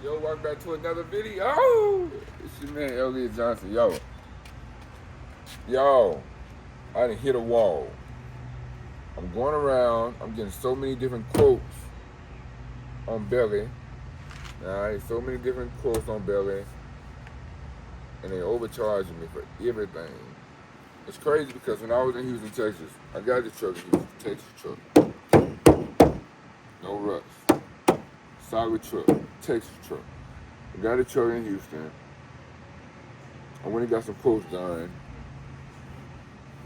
Yo, welcome back to another video. Oh, it's your man Elliot Johnson. Yo, I done hit a wall. I'm going around. I'm getting so many different quotes on Belly. Alright, so many different quotes on Belly, and they overcharging me for everything. It's crazy because when I was in Houston, Texas, I got this truck in Houston, Texas truck. No rust. Solid truck, Texas truck. I got a truck in Houston. I went and got some quotes done,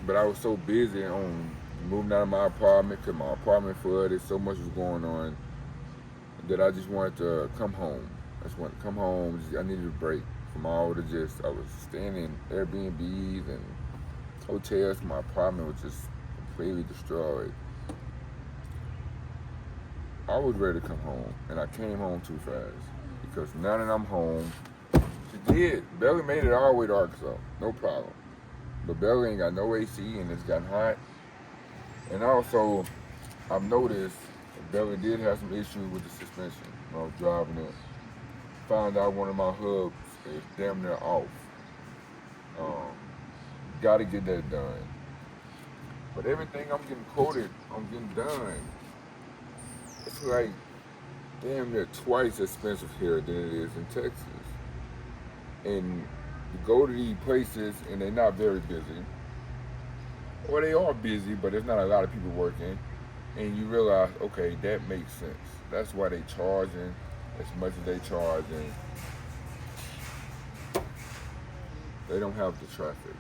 but I was so busy on moving out of my apartment because my apartment flooded, so much was going on that I just wanted to come home. I just wanted to come home. I needed a break from all the I was staying in Airbnbs and hotels. My apartment was just completely destroyed. I was ready to come home, and I came home too fast because now that I'm home, Belly made it all the way to Arkansas, no problem. But Belly ain't got no AC, and it's gotten hot. And also, I've noticed Belly did have some issues with the suspension when I was driving it. Found out one of my hubs is damn near off. Got to get that done. But everything I'm getting quoted, I'm getting done. It's like damn near twice as expensive here than it is in Texas. And you go to these places and they're not very busy. Or they are busy, but there's not a lot of people working. And you realize, okay, that makes sense. That's why they charging as much as they charging. They don't have the traffic.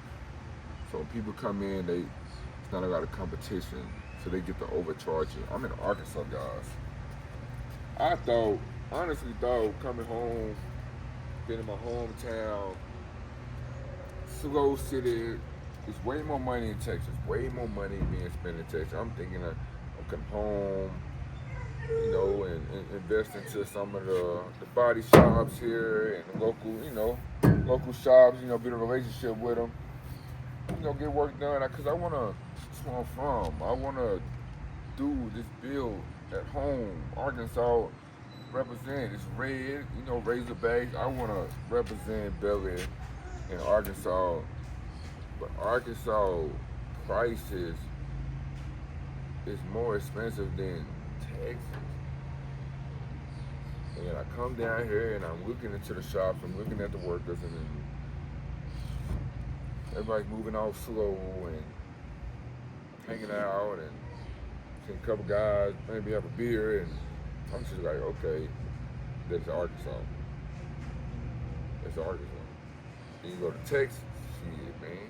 So when people come in, it's not a lot of competition, so they get to overcharge you. I'm in Arkansas, guys. I honestly thought coming home, being in my hometown, slow city, it's way more money in Texas, way more money being spent in Texas. I'm thinking I'll come home, and invest into some of the body shops here and the local shops, build a relationship with them, get work done. Because that's where I'm from. I want to do this build at home. Arkansas represent, it's red, Razorbacks. I want to represent Belly in Arkansas. But Arkansas prices is more expensive than Texas. And I come down here and I'm looking into the shops, I'm looking at the workers, and then everybody's moving all slow and hanging out, and seeing a couple guys maybe have a beer, and I'm just like, okay, that's Arkansas. That's Arkansas. Then you go to Texas, shit, man.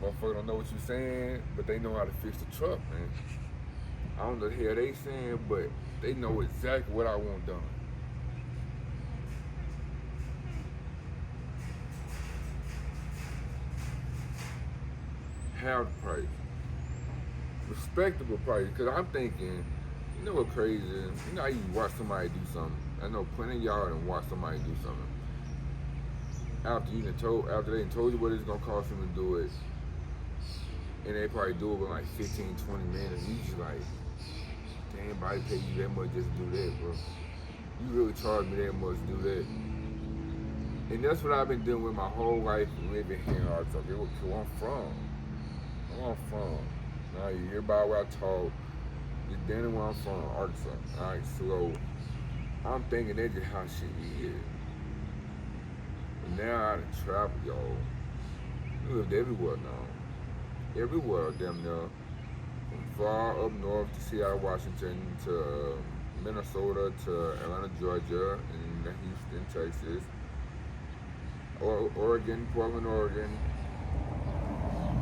Motherfuckers don't know what you're saying, but they know how to fix the truck, man. I don't know the hell they saying, but they know exactly what I want done. Half the price. Respectable price, because I'm thinking, what crazy is? How you watch somebody do something. I know plenty of y'all done watch somebody do something. After they told you what it's gonna cost them to do it, and they probably do it in like 15, 20 minutes, you just like, damn, anybody pay you that much just to do that, bro? You really charge me that much to do that? And that's what I've been doing with my whole life living here in Arkansas. Where I'm from. Now you hear about where I talk. It's down where I'm from, Arkansas. Alright, so I'm thinking that's just how shit is. But now I done travel, y'all. I lived everywhere now. Everywhere, damn near. From far up north to Seattle, Washington, to Minnesota, to Atlanta, Georgia, and Houston, Texas, Oregon, Portland, Oregon.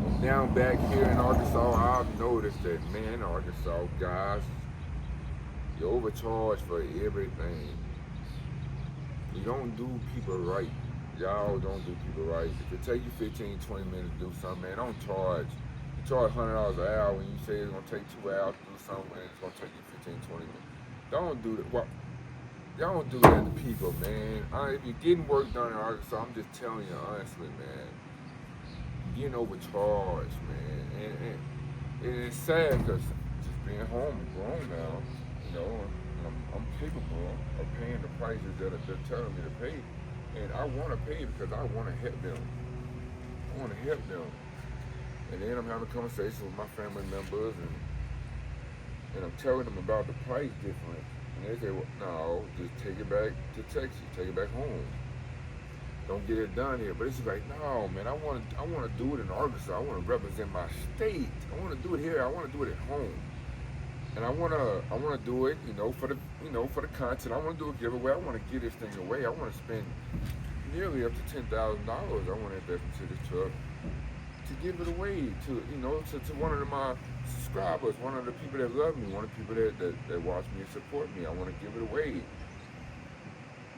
And now back here in Arkansas, I've noticed that, man, Arkansas, guys, you overcharge for everything. You don't do people right. Y'all don't do people right. If it take you 15, 20 minutes to do something, man, don't charge. You charge $100 an hour when you say it's gonna take 2 hours to do something, and it's gonna take you 15, 20 minutes. Don't do that. Well, y'all don't do that to people, man. If you're getting work done in Arkansas, I'm just telling you honestly, man. You're getting overcharged, man. And it's sad because being home and grown now, you know, I'm capable of paying the prices that they're telling me to pay. And I want to pay because I want to help them. I want to help them. And then I'm having conversations with my family members and I'm telling them about the price difference. And they say, well, no, just take it back to Texas, take it back home. Don't get it done here. But it's like, no, man, I want to do it in Arkansas. I want to represent my state. I want to do it here. I want to do it at home. And I want to do it, for the content. I want to do a giveaway. I want to give this thing away. I want to spend nearly up to $10,000. I want to invest into this truck to give it away to one of my subscribers, one of the people that love me, one of the people that watch me and support me. I want to give it away.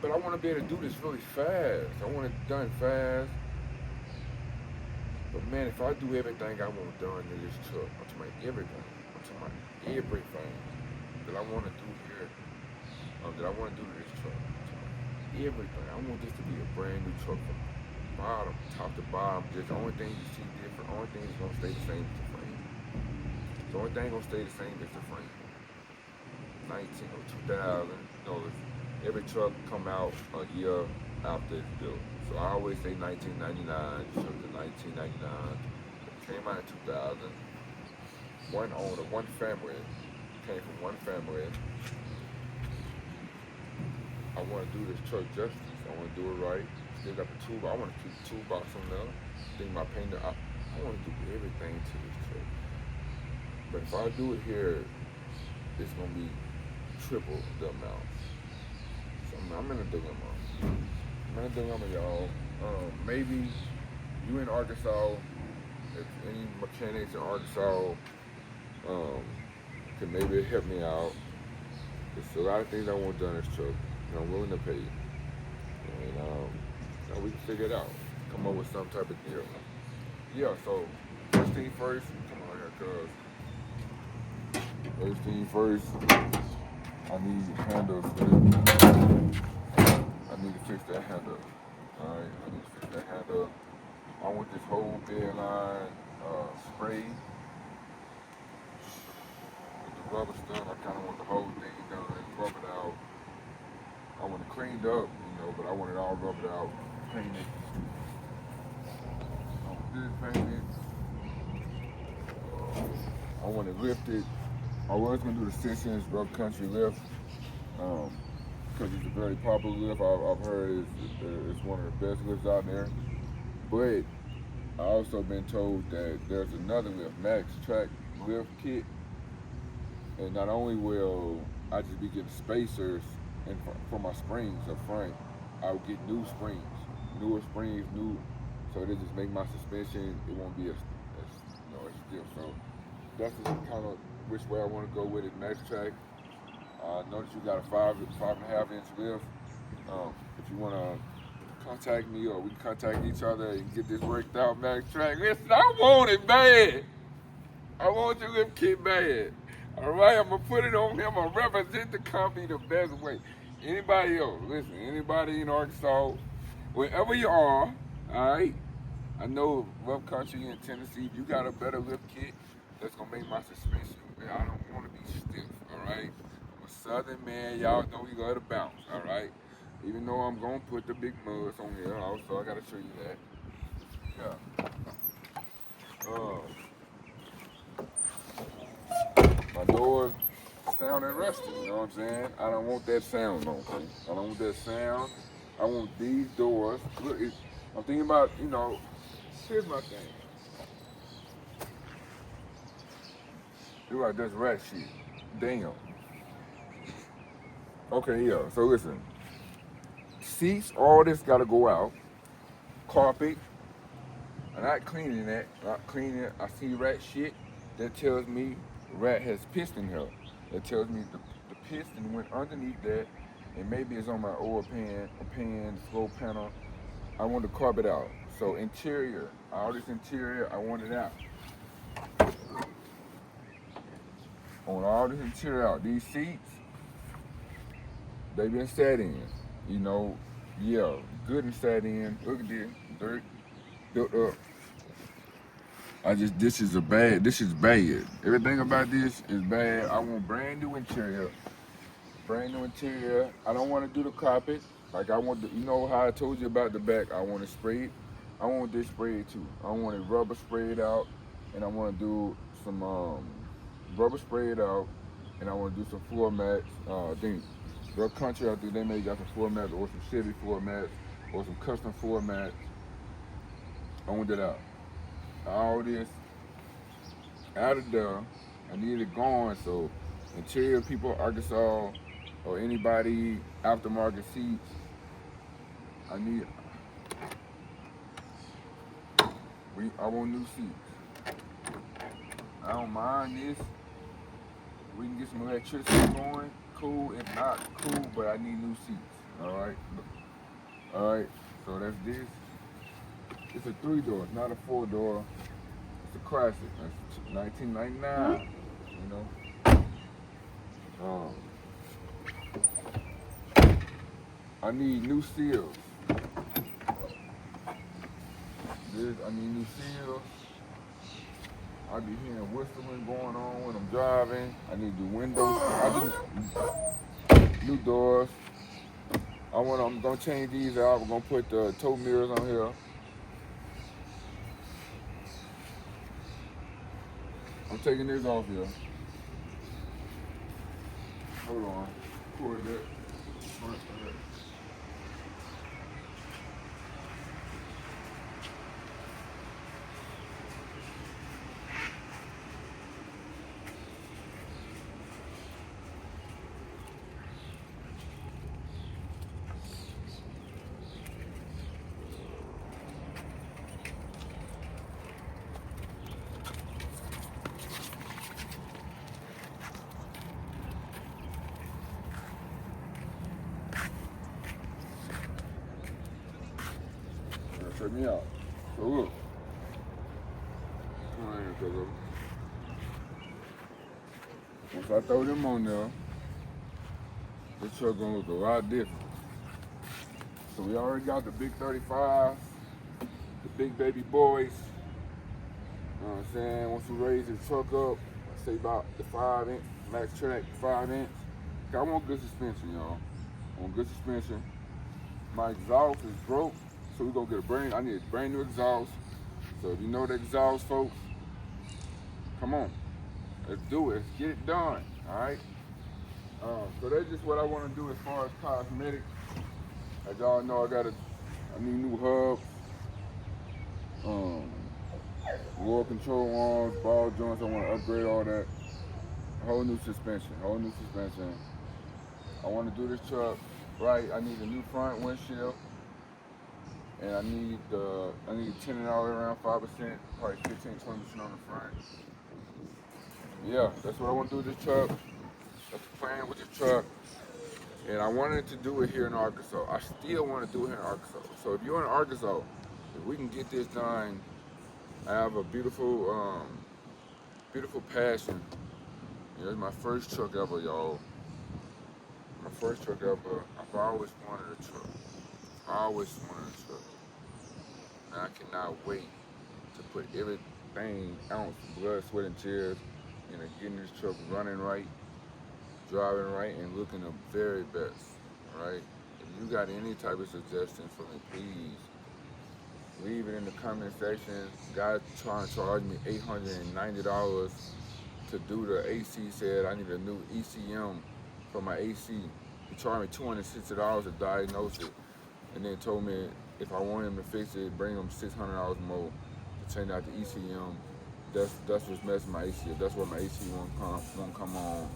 But I want to be able to do this really fast. I want it done fast. But man, if I do everything I want done in this truck, I'm talking about everything. I'm talking about everything that I want to do here, that I want to do to this truck. Everything. I want this to be a brand new truck from bottom, top to bottom. Just the only thing you see different, the only thing that's gonna stay the same is the frame. The only thing gonna stay the same is the frame. 19 or 2000, every truck come out a year after it's built. So I always say 1999, so the 1999. It came out in 2000. One owner, one family, came from one family. I want to do this truck justice. I want to do it right. Still got the toolbox. I want to keep the toolbox on there. Think about painting. I want to do everything to this truck. But if I do it here, it's gonna be triple the amount. So I'm in a dilemma. Y'all. Maybe you in Arkansas. If any mechanics in Arkansas can maybe help me out. There's a lot of things I want done in this truck. I'm willing to pay. And we can figure it out. Come up with some type of deal. Yeah, so first thing first, come on here, cuz. First thing first, I need handles for this. I need to fix that handle. Alright, I need to fix that handle. I want this whole bed line sprayed. With the rubber stuff, I kinda want the whole thing done, rubbered out. I want it cleaned up, but I want it all rubbered out, painted. Painted. I want it lifted. I was gonna do the 6-inch rough country lift, because it's a very popular lift. I've heard it's one of the best lifts out there. But I also been told that there's another lift, Max Track lift kit, and not only will I just be getting spacers and for my springs up front, I'll get newer springs, so they just make my suspension, it won't be as stiff. So that's just kind of which way I want to go with it. Max Track. Notice you got a 5.5 inch lift. If you want to contact me or we can contact each other and get this worked out, Max Track. Listen, I want it bad. I want your lift kit bad. All right, I'm gonna put it on him. I'm gonna represent the company the best way. Anybody else, listen, anybody in Arkansas, wherever you are, all right, I know rough country in Tennessee, if you got a better lift kit, that's gonna make my suspension. I don't wanna be stiff, all right? I'm a southern man, y'all know you gotta bounce, all right? Even though I'm gonna put the big muds on here also, I gotta show you that. Yeah. My doors sounding rusty, you know what I'm saying? I don't want that sound, okay? I don't want that sound. I want these doors. Look, I'm thinking about, here's my thing. Look like that's rat shit. Damn. Okay, yeah, so listen. Seats, all this gotta go out. Carpet. I'm not cleaning that. I see rat shit. That tells me rat has piston here. That tells me the piston went underneath that, and maybe it's on my oil pan, flow panel. I want the carpet out. So interior, all this interior, I want it out. I want all this interior out. These seats, they've been sat in. Good and sat in. Look at this, dirt built up. This is bad. This is bad. Everything about this is bad. I want brand new interior. Brand new interior. I don't want to do the carpet. Like I want, you know how I told you about the back. I want it sprayed. I want this sprayed too. I want it rubber sprayed out, and I want to do some rubber sprayed out, and I want to do some floor mats. I think Real Country, I think they may got some floor mats or some Chevy floor mats or some custom floor mats. I want that out. All this out of there. I need it gone. So interior people, Arkansas, or anybody aftermarket seats, I want new seats. I don't mind this. We can get some electricity going. Cool. If not, cool. But I need new seats. All right. All right. So that's this. It's a 3-door. It's not a 4-door. It's a classic. That's 1999. You know. I need new seals. I need new seals. I be hearing whistling going on when I'm driving. I need new windows. New doors. I'm gonna change these out. I'm gonna put the tow mirrors on here. I'm taking this off here. Hold on. Cord that. Check me out. So look. Come on here, Coco. Once I throw them on there, this truck gonna look a lot different. So we already got the big 35, the big baby boys. You know what I'm saying? Once we raise the truck up, say about the 5-inch, max track 5-inch. I want good suspension, y'all. I want good suspension. My exhaust is broke, so we gonna get I need a brand new exhaust. So if you know the exhaust, folks, come on. Let's do it. Let's get it done. All right. So that's just what I want to do as far as cosmetics. As y'all know, I need new hubs, wheel control arms, ball joints. I want to upgrade all that. Whole new suspension. I want to do this truck right. I need a new front windshield, and I need tint it all the way around 5%, probably 15-20% on the front. Yeah, that's what I want to do with this truck. That's the plan with the truck. And I wanted to do it here in Arkansas. I still want to do it here in Arkansas. So if you're in Arkansas, if we can get this done, I have a beautiful, beautiful passion. It's my first truck ever, y'all. My first truck ever. I've always wanted a truck. And I cannot wait to put everything, ounce, blood, sweat, and tears into getting this truck running right, driving right, and looking the very best, right? If you got any type of suggestions for me, please leave it in the comment section. Guys trying to charge me $890 to do the AC, said I need a new ECM for my AC. He charged me $260 to diagnose it, and then told me if I want him to fix it, bring him $600 more to change out the ECM. That's what's messing my AC up. That's why my AC won't come on.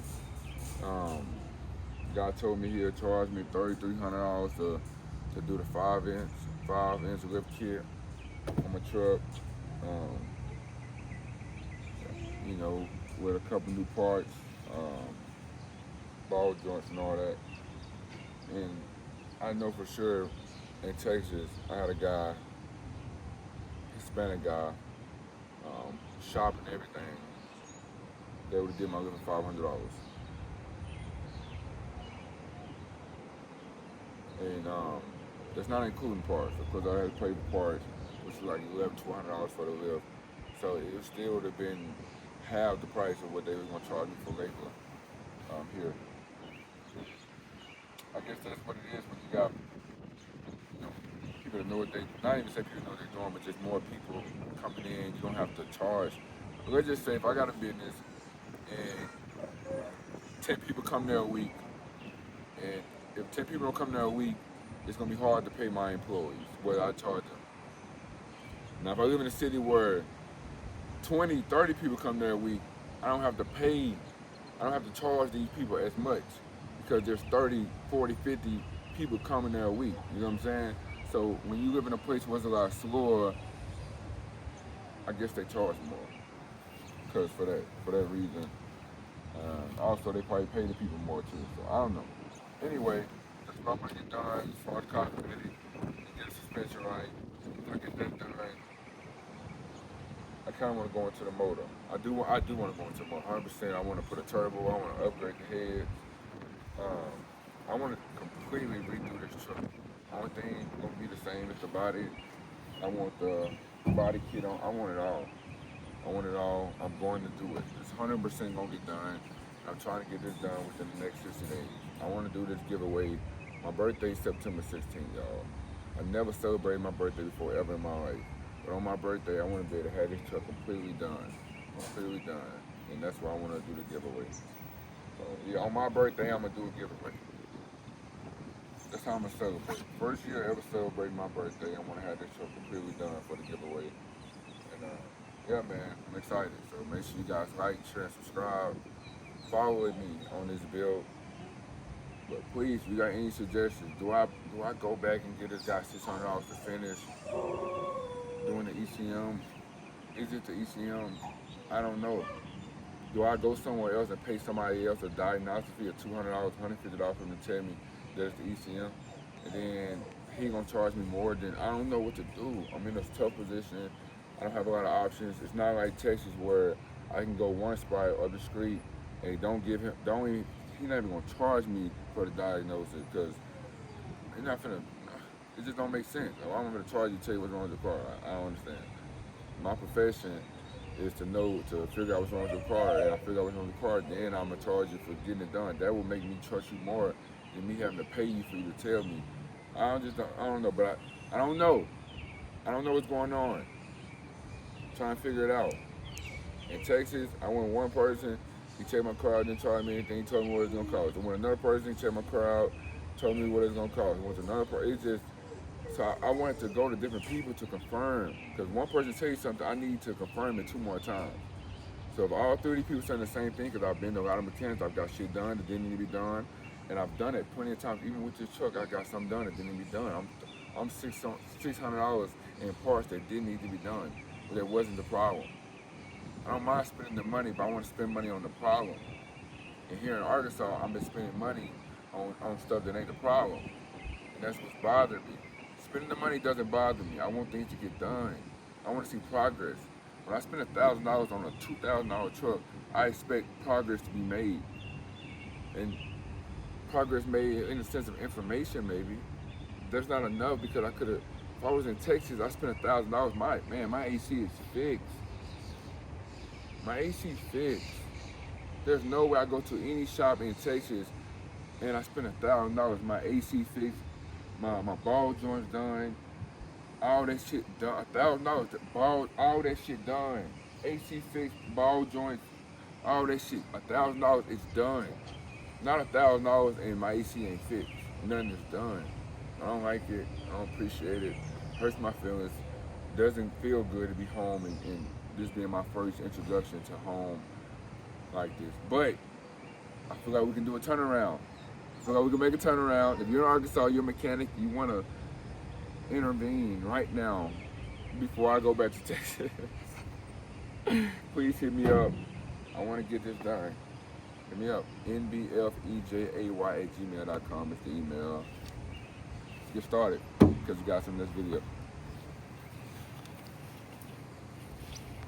God told me he'll charge me $3,300 to do the 5-inch lift kit on my truck. You know, with a couple new parts, ball joints and all that. And I know for sure in Texas, I had a guy, Hispanic guy, shop and everything. They would have did my lift for $500. And that's not including parts. Of course, I had to pay for parts, which was like $1,200 for the lift. So it still would have been half the price of what they were gonna charge me for labor here. I guess that's what it is when you got, you know, people that know what they, not even say people know what they're doing, but just more people coming in. You don't have to charge. Let's just say if I got a business and 10 people come there a week, and if 10 people don't come there a week, it's gonna be hard to pay my employees what I charge them. Now, if I live in a city where 20, 30 people come there a week, I don't have to pay, I don't have to charge these people as much because there's 30, 40, 50 people coming there a week. You know what I'm saying? So when you live in a place where it's a lot slower, I guess they charge more because for that reason. Also, they probably pay the people more too. So I don't know. Anyway, that's what I'm gonna get done as far as cosmetic and get a suspension right. If I get that done, I kind of want to go into the motor. I do want to go into the motor 100%. I want to put a turbo. I want to upgrade the heads. I want to completely redo this truck. Only thing gonna be the same is the body. I want the body kit on. I want it all. I want it all. I'm going to do it. It's 100% gonna get done. I'm trying to get this done within the next 60 days. I want to do this giveaway. My birthday is September 16th, y'all. I never celebrated my birthday before ever in my life. But on my birthday, I want to be able to have this truck completely done. Completely done. And that's why I want to do the giveaway. So, yeah, on my birthday, I'm going to do a giveaway. That's how I'm going to celebrate. First year I ever celebrating my birthday, I want to have this truck completely done for the giveaway. And, yeah, man, I'm excited. So make sure you guys like, share, and subscribe. Follow with me on this build. But please, if you got any suggestions, do I go back and get this guy $600 to finish doing the ECM? Is it the ECM? I don't know. Do I go somewhere else and pay somebody else a diagnostic fee of $200, $150 for him to tell me that it's the ECM? And then he gonna charge me more than, I don't know what to do. I'm in a tough position. I don't have a lot of options. It's not like Texas where I can go one spot or the street and he's not even gonna charge me for the diagnosis because he's not finna, it just don't make sense. I'm gonna charge you to tell you what's wrong with the car. I don't understand. My profession is to figure out what's wrong with the car, and I figure out what's wrong with the car, then I'm gonna charge you for getting it done. That will make me trust you more than me having to pay you for you to tell me. I don't know, but I don't know. I don't know what's going on. I'm trying to figure it out. In Texas, I went with one person, he checked my car out, didn't charge me anything, he told me what it's gonna cost. I went another person, he checked my car out, told me what it's gonna cost. I went to another person, it's just, so I wanted to go to different people to confirm, because one person tell you something, I need to confirm it 2 more times. So if all 30 people saying the same thing, because I've been to a lot of mechanics, I've got shit done that didn't need to be done, and I've done it plenty of times. Even with this truck, I got something done that didn't need to be done. I'm $600 in parts that didn't need to be done, but that wasn't the problem. I don't mind spending the money, but I want to spend money on the problem. And here in Arkansas, I've been spending money on stuff that ain't the problem, and that's what's bothering me. Spending the money doesn't bother me. I want things to get done. I want to see progress. When I spend $1,000 on a $2,000 truck, I expect progress to be made. And progress made in the sense of information, maybe. That's not enough because I could have, if I was in Texas, I spent $1,000. My AC is fixed. My AC fixed. There's no way I go to any shop in Texas and I spend $1,000. My AC fixed. My ball joints done, all that shit done. $1,000, all that shit done. AC fixed, ball joints, all that shit. $1,000 is done. Not $1,000 and my AC ain't fixed. Nothing is done. I don't like it. I don't appreciate it. Hurts my feelings. Doesn't feel good to be home and this being my first introduction to home like this. But I feel like we can do a turnaround. So we can make a turnaround. If you're in Arkansas, you're a mechanic, you want to intervene right now before I go back to Texas, please hit me up. I want to get this done. Hit me up. nbfejay@gmail.com is the email. Let's get started because you got some in this video.